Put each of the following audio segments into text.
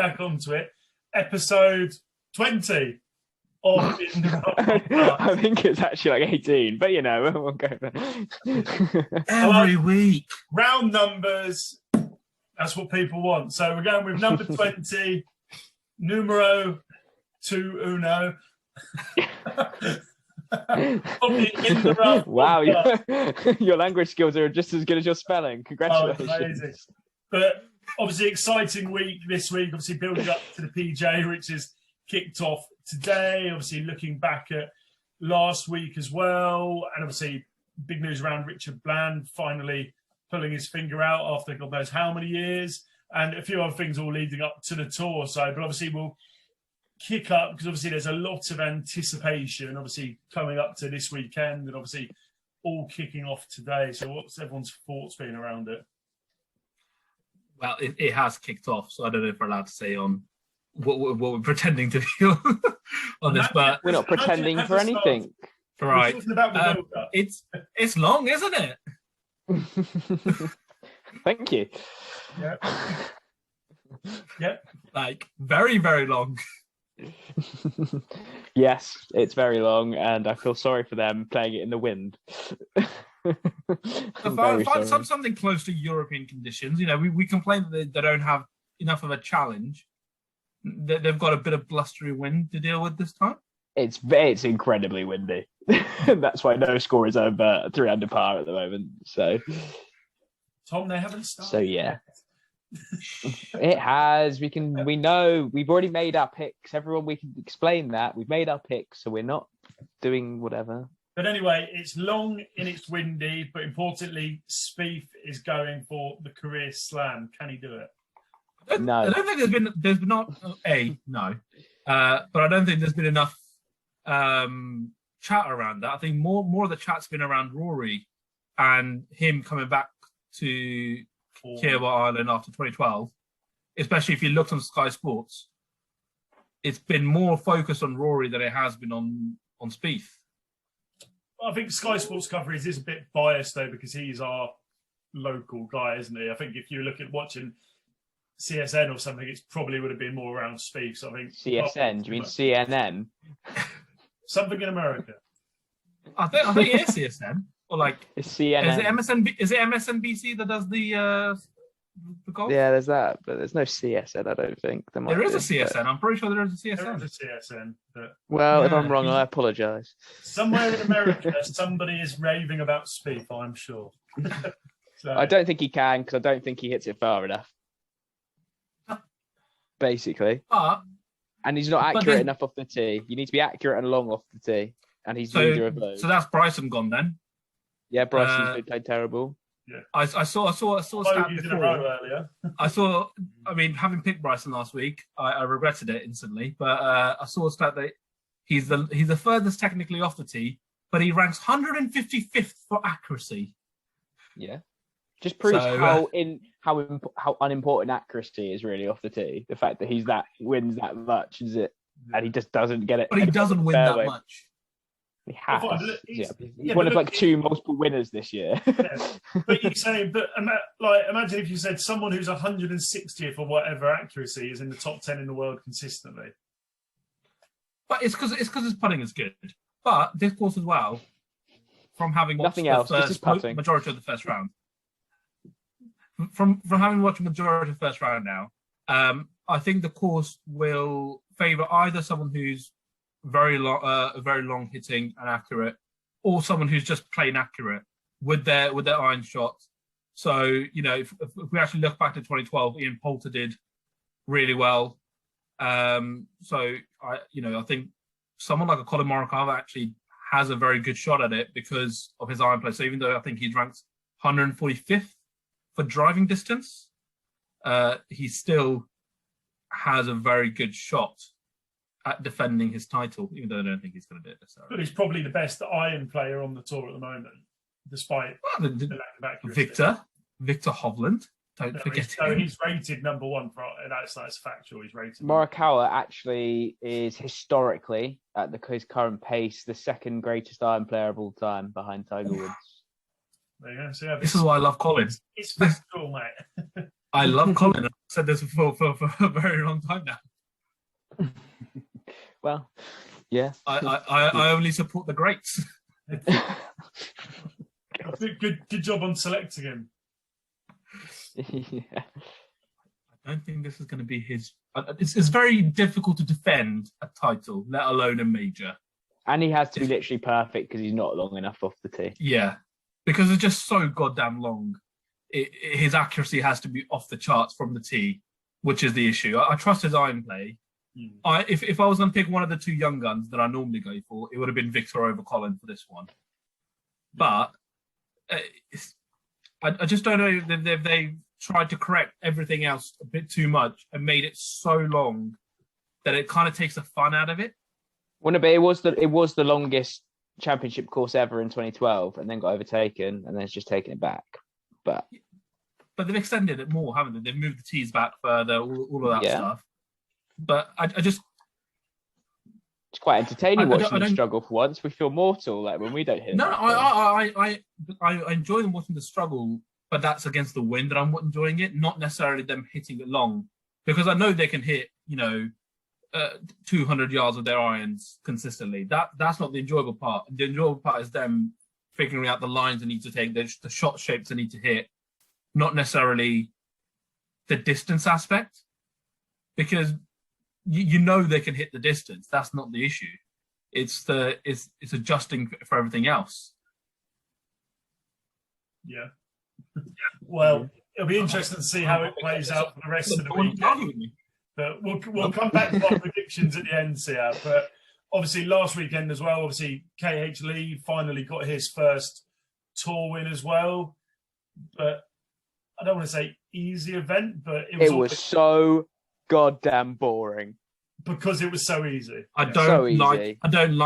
back onto it. Episode 20 of I think it's actually like 18, but we won't go there. Every week. Round numbers. That's what people want. So we're going with number 20, numero 2 Wow, your language skills are just as good as your spelling. Congratulations. Oh, amazing. But obviously, exciting week this week. Obviously, building up to the PGA, which is kicked off today. Obviously, looking back at last week as well. And obviously, big news around Richard Bland finally pulling his finger out after God knows how many years. And a few other things all leading up to the tour. So, but obviously, we'll kick up because obviously there's a lot of anticipation obviously coming up to this weekend and obviously all kicking off today. So what's everyone's thoughts been around it? Well, it has kicked off, so I don't know if we're allowed to say on what we're pretending to be on this, but we're not pretending for anything. Right. It's long, isn't it? Thank you. Yeah. Yeah. Like very, very long. Yes, it's very long, and I feel sorry for them playing it in the wind. Find something close to European conditions. We complain that they don't have enough of a challenge. They've got a bit of blustery wind to deal with this time. It's incredibly windy. That's why no score is over 3 under par at the moment. So, Tom, they haven't started. So yeah. It has. We know we've already made our picks. Everyone, we can explain that we've made our picks, so we're not doing whatever. But anyway, it's long and it's windy. But importantly, Spieth is going for the career slam. Can he do it? No, I don't think there's been not no, but I don't think there's been enough chat around that. I think more of the chat's been around Rory and him coming back to Kiawah Island after 2012, especially if you looked on Sky Sports, it's been more focused on Rory than it has been on Spieth. I think Sky Sports coverage is a bit biased though because he's our local guy, isn't he? I think if you look at watching CSN or something, it probably would have been more around Spieth. So I think CSN. Do you mean CNN? Something in America. I think it is CSN. Or like it's CNN. Is it MSNBC that does the golf? Yeah, there's that, but there's no CSN. I don't think there is a CSN. But I'm pretty sure there is a CSN. There is a CSN. But well, if I'm wrong, I apologise. Somewhere in America, somebody is raving about Spieth. I'm sure. So. I don't think he can because I don't think he hits it far enough. Basically, and he's not accurate enough off the tee. You need to be accurate and long off the tee, and he's neither of those. So that's Bryson gone then. Yeah, Bryson's been played terrible. Yeah, I saw a stat before. I mean, having picked Bryson last week, I regretted it instantly. But I saw a stat that he's the furthest technically off the tee, but he ranks 155th for accuracy. Yeah, just proves how unimportant accuracy is really off the tee. The fact that wins that much is it, and he just doesn't get it. But he doesn't win that much. He has. He's one of like 2 multiple winners this year. Yeah. But you're saying, imagine if you said someone who's 160th or whatever accuracy is in the top 10 in the world consistently. But it's because his putting is good. But this course as well, from having watched the majority of the first round, from having watched the majority of the first round now, I think the course will favour either someone who's very long hitting and accurate, or someone who's just plain accurate with their iron shots. So if we actually look back to 2012, Ian Poulter did really well. So I think someone like a Colin Morikawa actually has a very good shot at it because of his iron play. So even though I think he's ranked 145th for driving distance, he still has a very good shot at defending his title, even though I don't think he's going to do it necessarily. But he's probably the best iron player on the tour at the moment, despite the lack of accuracy. Victor Hovland. Don't forget him. He's rated number 1 for that's factual. He's rated. Morikawa actually is historically at his current pace the 2nd greatest iron player of all time behind Tiger Woods. There you go. So this is why I love Colin. It's factual, mate. I love Colin. said this for a very long time now. Well, yeah. I only support the greats. Good job on selecting him. Yeah. I don't think this is going to be his. It's very difficult to defend a title, let alone a major. And he has to be literally perfect because he's not long enough off the tee. Yeah, because it's just so goddamn long. His accuracy has to be off the charts from the tee, which is the issue. I trust his iron play. If I was going to pick one of the two young guns that I normally go for, it would have been Victor over Colin for this one. But I just don't know if they tried to correct everything else a bit too much and made it so long that it kind of takes the fun out of it. Wouldn't it be? It was the longest championship course ever in 2012, and then got overtaken, and then it's just taken it back. But they've extended it more, haven't they? They've moved the tees back further, all of that stuff. But I just... It's quite entertaining watching them struggle for once. We feel mortal, like when we don't hit. No, I enjoy them watching the struggle, but that's against the wind that I'm enjoying it, not necessarily them hitting it long. Because I know they can hit, 200 yards of their irons consistently. That's not the enjoyable part. The enjoyable part is them figuring out the lines they need to take, the shot shapes they need to hit, not necessarily the distance aspect. Because you know they can hit the distance. That's not the issue. It's adjusting for everything else. Yeah. Well, it'll be interesting to see how it plays out for the rest of the weekend. But we'll come back to our predictions at the end, Sia. But obviously last weekend as well, obviously KH Lee finally got his first tour win as well. But I don't want to say easy event, but it was so goddamn boring. Because it was so easy. I don't like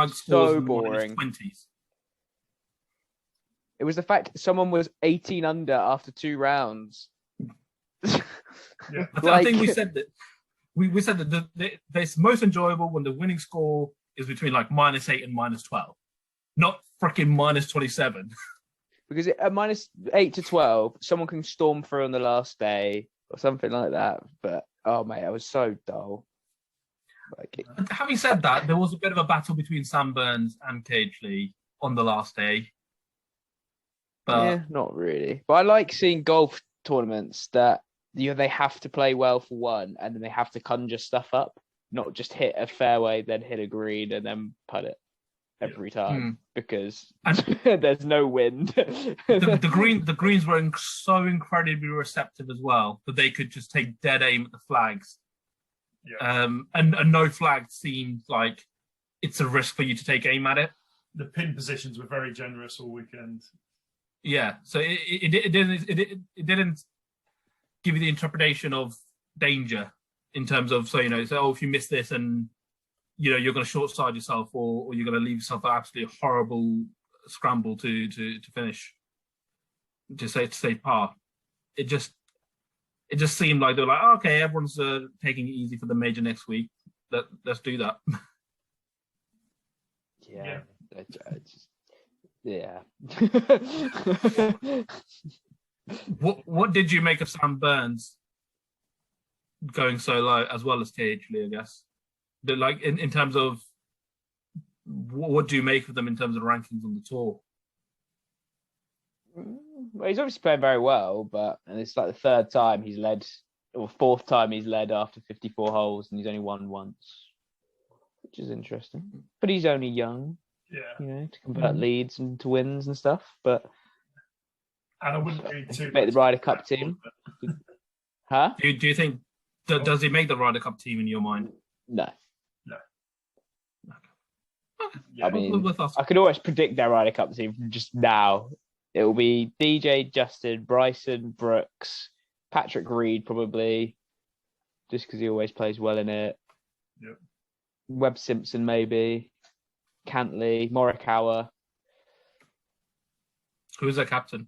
scores so in boring. 20s. It was the fact that someone was 18 under after 2 rounds. Yeah. I think we said that. We said that it's most enjoyable when the winning score is between like -8 and -12, not freaking -27. Because at -8 to 12, someone can storm through on the last day or something like that. But oh mate, I was so dull. Having said that, there was a bit of a battle between Sam Burns and KH Lee on the last day. But yeah, not really. But I like seeing golf tournaments that they have to play well for one, and then they have to conjure stuff up, not just hit a fairway, then hit a green, and then putt it every time because there's no wind. the greens were so incredibly receptive as well that they could just take dead aim at the flags. Yeah. And no flag seemed like it's a risk for you to take aim at it. The pin positions were very generous all weekend. Yeah, so it didn't give you the interpretation of danger in terms of if you miss this and you're going to short side yourself or you're going to leave yourself an absolutely horrible scramble to finish to say par. It just seemed like they were like, oh, okay, everyone's taking it easy for the major next week. Let's do that. Yeah. Yeah. What did you make of Sam Burns going so low as well as KH Lee, I guess? Like in terms of what do you make of them in terms of rankings on the tour? Well, he's obviously playing very well, and it's like the 3rd time he's led, or 4th time he's led after 54 holes, and he's only won once, which is interesting. But he's only young, to convert leads into wins and stuff. But and I wouldn't read too make the Ryder Cup team. Huh? Do you think does he make the Ryder Cup team in your mind? No. Yeah, I mean, I could always predict their Ryder Cup team from just now. It will be DJ, Justin, Bryson, Brooks, Patrick Reed, probably, just because he always plays well in it. Yep. Webb Simpson, maybe. Cantley, Morikawa. Who's their captain?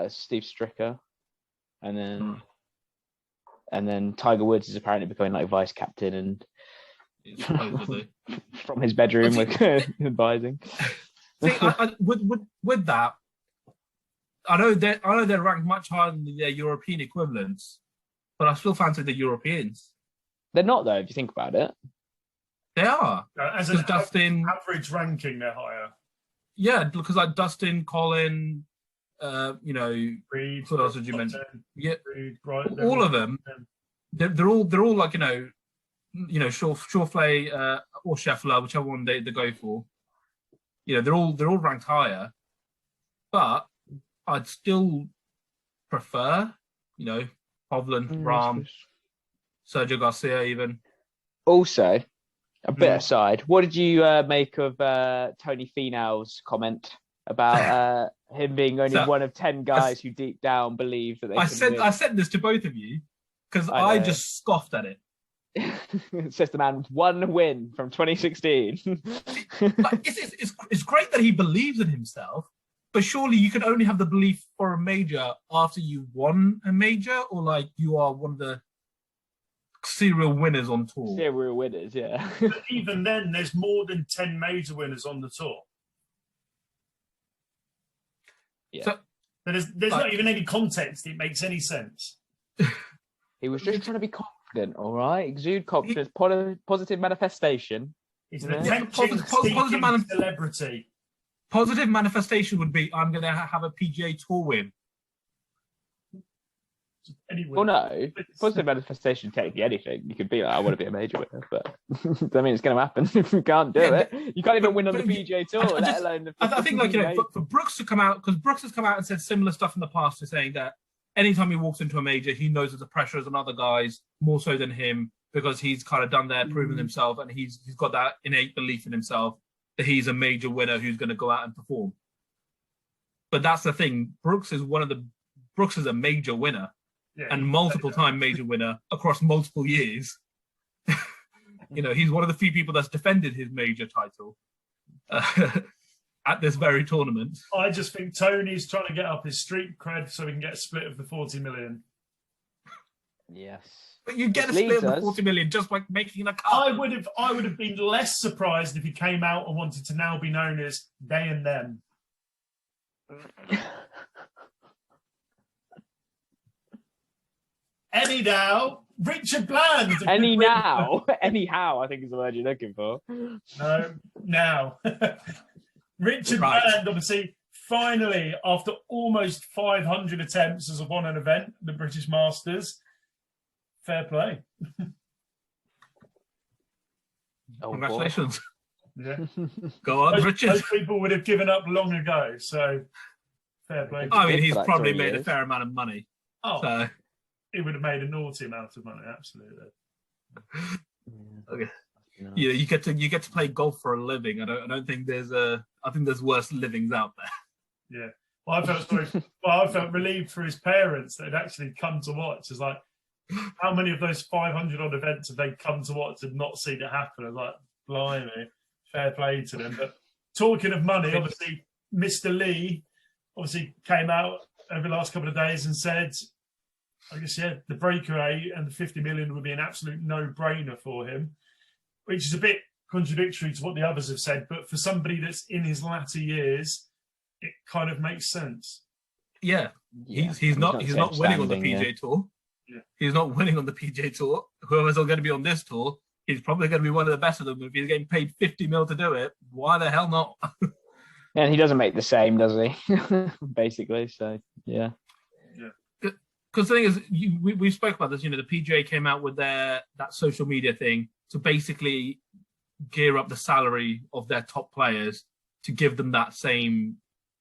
Steve Stricker. And then Tiger Woods is apparently becoming like vice captain and from his bedroom with advising. See, with that, I know they're ranked much higher than their European equivalents, but I still fancy the Europeans. They're not though, if you think about it. They are. As an Dustin, average ranking, they're higher. Yeah, because like Dustin, Colin, Reed. What else did you mention? Yeah, Reed, right, all of them. They're all like Shawfley or Scheffler, whichever one they go for. They're all ranked higher, but I'd still prefer Hovland, Rahm, Sergio Garcia, even. Also, a bit aside, what did you make of Tony Finau's comment about him being only one of 10 guys who deep down believe that they can win? I sent this to both of you because I just scoffed at it. It's just the man with one win from 2016. It's great that he believes in himself, but surely you can only have the belief for a major after you won a major, or like you are one of the serial winners on tour. Serial winners, yeah. But even then, there's more than 10 major winners on the tour. Yeah. So there's not even any context that makes any sense. He was just trying to be confident, all right? Exude confidence, positive manifestation. It's an attention-seeking celebrity. Positive manifestation would be, I'm going to have a PGA Tour win. Anyway. Well, no. Positive manifestation, technically anything. You could be like, I want to be a major winner, but I mean, it's going to happen if you can't do it. You can't even win on the PGA Tour, let alone the... I think, for Brooks to come out, because Brooks has come out and said similar stuff in the past, to saying that anytime he walks into a major, he knows that the pressure is on other guys, more so than him, because he's kind of done that, proven himself, and he's got that innate belief in himself that he's a major winner who's going to go out and perform. But that's the thing. Brooks is a major winner, and multiple-time major winner across multiple years. He's one of the few people that's defended his major title at this very tournament. I just think Tony's trying to get up his street cred so he can get a split of the 40 million. Yes. But you get a split of the 40 million just by making a cut. I would have been less surprised if he came out and wanted to now be known as they and them. Anyhow, Richard Bland. Anyhow, I think is the word you're looking for. No, now. Richard Bland, obviously, finally, after almost 500 attempts, has won an event, the British Masters. Fair play. Congratulations. Yeah. Go on, Richard. Most people would have given up long ago, so fair play. I mean, he's probably made a fair amount of money. Oh, so. He would have made a naughty amount of money, absolutely. Okay. Yeah, you get to play golf for a living. I don't think I think there's worse livings out there. Yeah. Well, I felt relieved for his parents that had actually come to watch. It's like, how many of those 500 odd events have they come to watch and not seen it happen? I was like, blimey, fair play to them. But talking of money, obviously, Mr. Lee obviously came out over the last couple of days and said, I guess, the breakaway and the 50 million would be an absolute no-brainer for him, which is a bit contradictory to what the others have said. But for somebody that's in his latter years, it kind of makes sense. Yeah, he's not winning on the PGA Tour. Yeah. He's not winning on the PGA Tour. Whoever's going to be on this tour, he's probably going to be one of the best of them. If he's getting paid 50 mil to do it, why the hell not? And he doesn't make the same, does he? Basically, so yeah. Because the thing is, we spoke about this. The PGA came out with that social media thing to basically gear up the salary of their top players to give them that same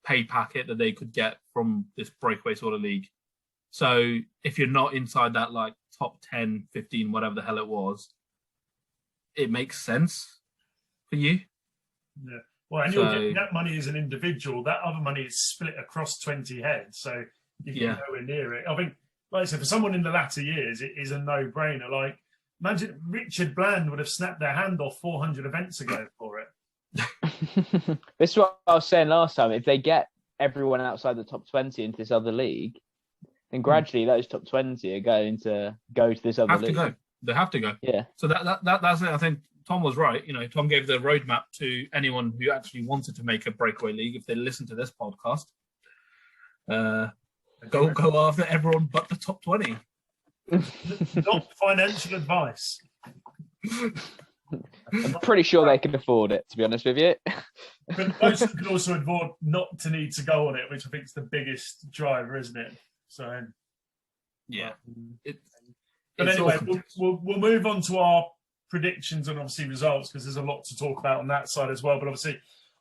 pay packet that they could get from this breakaway sort of league. So if you're not inside that like top 10, 15, whatever the hell it was, it makes sense for you. Yeah. Well, and you're getting that money as an individual. That other money is split across 20 heads. So you can nowhere near it. I think, like I said, for someone in the latter years, it is a no-brainer. Like, imagine Richard Bland would have snapped their hand off 400 events ago for it. This is what I was saying last time. If they get everyone outside the top 20 into this other league, then gradually those top 20 are going to go to this other league. They have to go. Yeah. So that's it. I think Tom was right. Tom gave the roadmap to anyone who actually wanted to make a breakaway league. If they listen to this podcast, go after everyone but the top 20. Not financial advice. I'm pretty sure they can afford it, to be honest with you. But most of them can also afford not to need to go on it, which I think is the biggest driver, isn't it? So, yeah. But anyway, we'll move on to our predictions and obviously results, because there's a lot to talk about on that side as well. But obviously,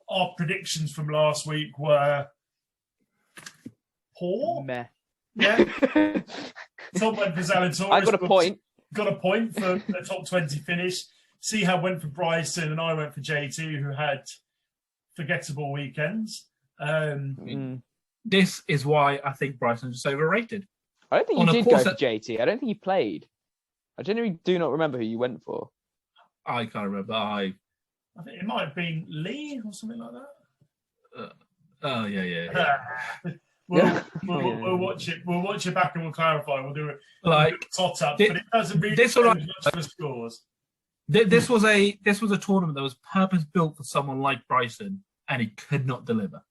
our predictions from last week were poor. Meh. Yeah. Top went for Zalatoris. I got a point. Got a point for a top 20 finish. Seahab went for Bryson, and I went for JT, who had forgettable weekends. This is why I think Bryson's just overrated. I don't think you did go for JT. I don't think you played. I genuinely do not remember who you went for. I can't remember. I think it might have been Lee or something like that. Yeah. We'll watch it. We'll watch it back and we'll clarify. We'll do it like tot up, but it doesn't really this much for scores. This was a tournament that was purpose built for someone like Bryson, and he could not deliver.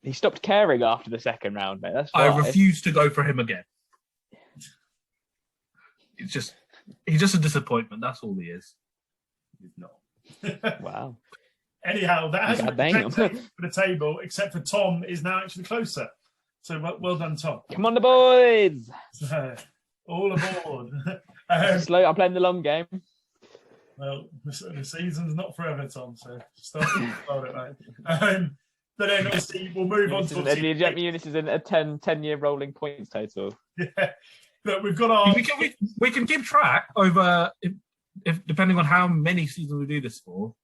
He stopped caring after the second round, mate. That's I why. refuse to go for him again. He's just a disappointment. That's all he is. He's not. Wow. Anyhow, that hasn't been for the table, except for Tom is now actually closer. So well done, Tom. Come on, the boys. All aboard. Slow. I'm playing the long game. Well, the season's not forever, Tom. So start it, mate. But then obviously we'll move on to this is a 10-year rolling points total. Yeah. Look, we've got our. We can keep track over if depending on how many seasons we do this for.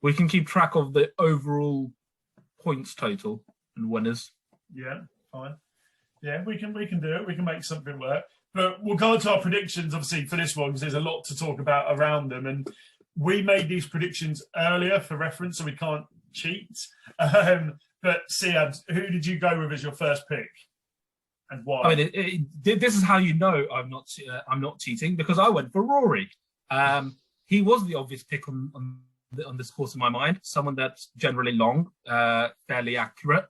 We can keep track of the overall points total and winners. Yeah, fine. Yeah, we can do it. We can make something work. But we'll go to our predictions, obviously, for this one, because there's a lot to talk about around them. And we made these predictions earlier for reference, so we can't cheat. But Siad, who did you go with as your first pick, and why? I mean, this is how you know I'm not cheating, because I went for Rory. He was the obvious pick on this course in my mind. Someone that's generally long, fairly accurate,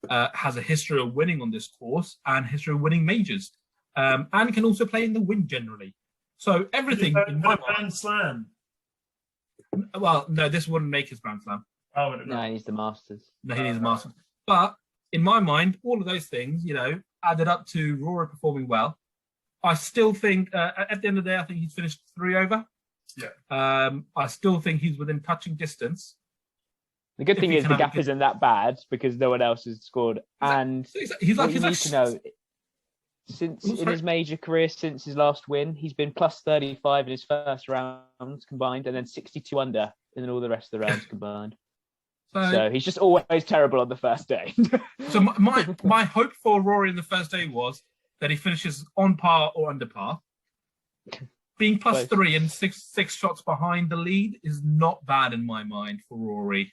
has a history of winning on this course and history of winning majors, and can also play in the wind generally. So everything in my mind. Grand Slam. Well, no, this wouldn't make his Grand Slam. Oh, no, he needs the Masters. No, he needs the Masters. But in my mind, all of those things, added up to Rory performing well. I still think at the end of the day, I think he's finished 3 over. Yeah. I still think he's within touching distance. The good thing is the gap isn't that bad because no one else has scored. And he's like, you need to know, in his major career, since his last win, he's been plus 35 in his first rounds combined, and then 62 under in all the rest of the rounds combined. So he's just always terrible on the first day. So my hope for Rory in the first day was that he finishes on par or under par. Being plus 3 and six shots behind the lead is not bad in my mind for Rory.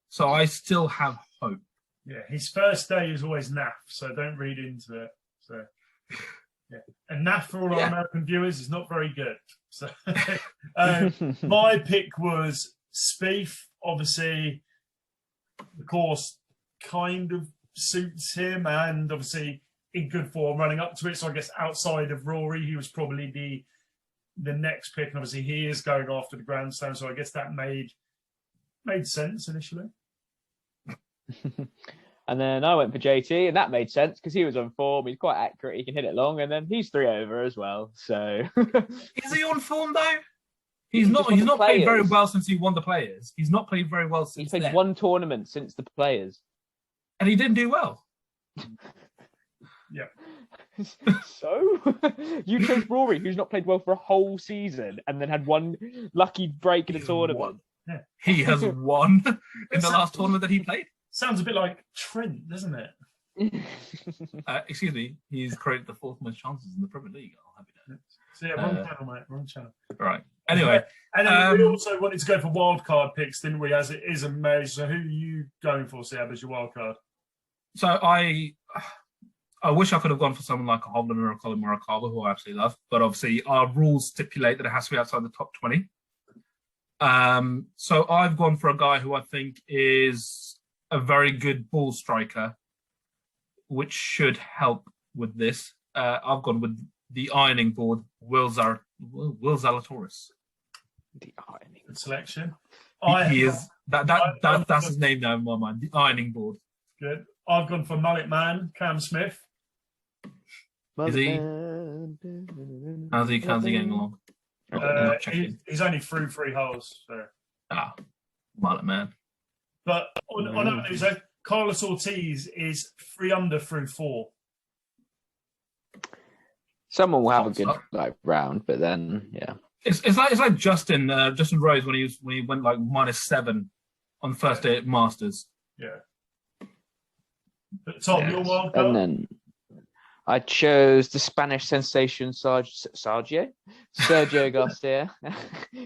So I still have hope. Yeah, his first day is always naff, so don't read into it. So, yeah. And naff for all our American viewers is not very good. So, my pick was Spieth. Obviously, the course kind of suits him, and obviously in good form running up to it. So I guess outside of Rory, he was probably the next pick, and obviously he is going after the Grand Slam, so I guess that made sense initially. And then I went for JT, and that made sense because he was on form. He's quite accurate. He can hit it long, and then he's 3 over as well. So is he on form though? He's not played very well since he won the Players. He's not played very well since. He's played one tournament since the Players, and he didn't do well. Yeah. So you chose Rory, who's not played well for a whole season, and then had one lucky break in a tournament. Yeah. He has won in the last tournament that he played. Sounds a bit like Trent, doesn't it? Excuse me, he's created the 4th most chances in the Premier League. I'll have you know. So yeah, wrong channel, mate. Wrong channel. All right. Anyway, and then we also wanted to go for wildcard picks, didn't we? As it is a major. So who are you going for, Siab, as your wildcard? So I wish I could have gone for someone like a Hovland or a Colin Morikawa, who I absolutely love. But obviously, our rules stipulate that it has to be outside the top 20. So I've gone for a guy who I think is a very good ball striker, which should help with this. I've gone with the ironing board, Will Zalatoris. The ironing. Good selection. He is that's his name now in my mind. The ironing board. Good. I've gone for Mullet Man, Cam Smith. Is he? How's he getting along? He's only through 3 holes. So. Mullet Man. But on other news, Carlos Ortiz is 3 under through 4. Someone will have a good round, but then it's like Justin Rose when he went like -7 on the first day at Masters. Yeah. But Tom, your wild card? And then I chose the Spanish sensation Sergio Garcia.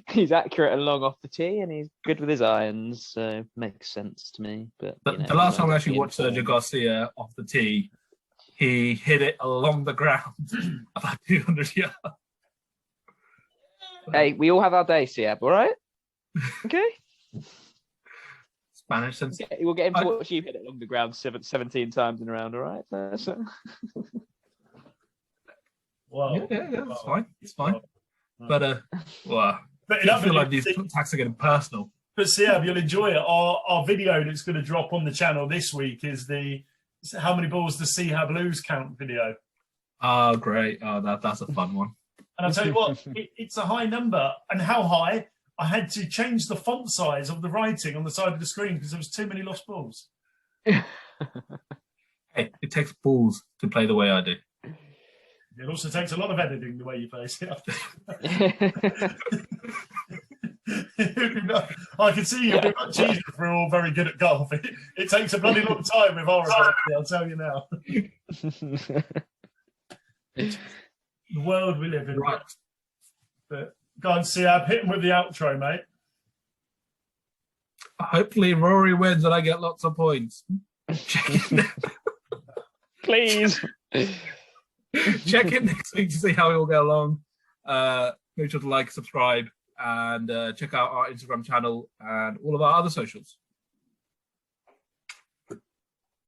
He's accurate and long off the tee, and he's good with his irons, so makes sense to me. But the last time I actually watched Sergio Garcia off the tee, he hit it along the ground about 200 yards. Hey, we all have our days, Siab, all right? Okay. Spanish sense. We'll get him to watch you hit it along the ground 17 times in a round, all right? Well, yeah, it's fine. It's fine. But I feel like these attacks are getting personal. But Siab, you'll enjoy it. Our video that's going to drop on the channel this week is the how many balls does Siab lose count video. Oh, great. Oh, that's a fun one. And I'll tell you what, it's a high number. And how high? I had to change the font size of the writing on the side of the screen because there was too many lost balls. Hey, it takes balls to play the way I do. It also takes a lot of editing the way you play it. I can see you're much easier if we're all very good at golf. It takes a bloody long time with our ability, I'll tell you now. The world we live in. Right. But go on, Siab, hit him with the outro, mate. Hopefully Rory wins and I get lots of points. Please. Check in next week to see how we all get along. Make sure to like, subscribe, and check out our Instagram channel and all of our other socials.